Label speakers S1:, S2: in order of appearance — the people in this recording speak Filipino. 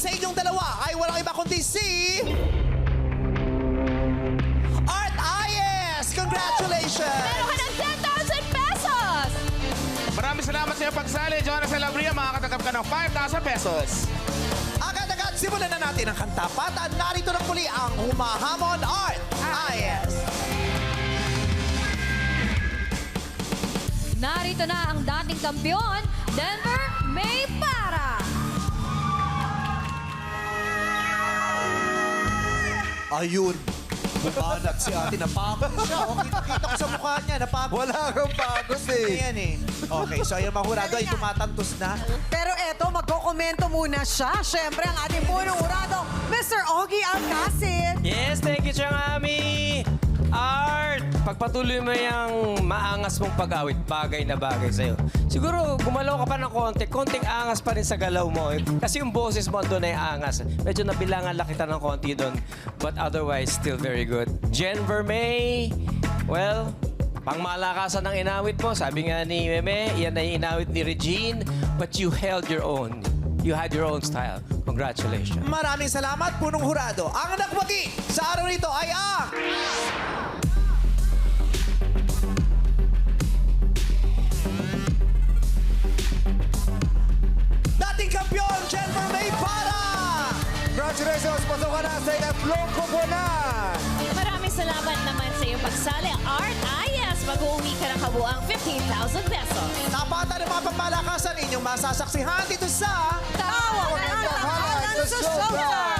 S1: sa inyong dalawa ay walang iba kundi si... Art Ayes! Congratulations!
S2: Meron ka ng 10,000 pesos!
S3: Maraming salamat sa iyong pagsali, Jonas Alabria. Makakatanggap ka ng 5,000 pesos.
S1: Agad-agad, simulan na natin ang kantapatan. Narito na muli ang humahamon Art Ayes!
S2: Narito na ang dating kampiyon, Denver May Para.
S1: Ayun. Bumanat si ate. Napagod siya. O, kita-kita ko sa mukha niya. Napagod.
S4: Wala kang pagos eh.
S1: Ayan eh. Okay, so yung mahurado ay tumatantos na.
S5: Pero eto, magkokomento muna siya. Siyempre, ang ating punong urado, Mr. Ogie Alcacid.
S6: Yes, thank you, Changami! Art, pagpatuloy mo yung maangas mong pag-awit, bagay na bagay sa'yo. Siguro, gumalaw ka pa ng konting angas pa rin sa galaw mo. Kasi yung boses mo, doon ay angas. Medyo nabilangan lang kita ng konti doon. But otherwise, still very good. Jen Vermey, well, pangmalakasan ng inawit mo. Sabi nga ni Meme, yan ay inawit ni Regine. But you held your own. You had your own style. Congratulations.
S1: Maraming salamat, punong hurado. Ang nagwagi sa araw nito ay ang... dating kampiyon, Jennifer May Para!
S4: Congratulations! Pasok ka na sa ikatlong kupunan!
S2: Maraming salamat naman sa iyong pagsali, Art Ayes. Mag-uwi ka ng kabuang 15,000 pesos.
S1: Napata ng mga pagmalakasan inyong masasaksihan dito sa...
S5: Tawag ang tahanan sa showtime!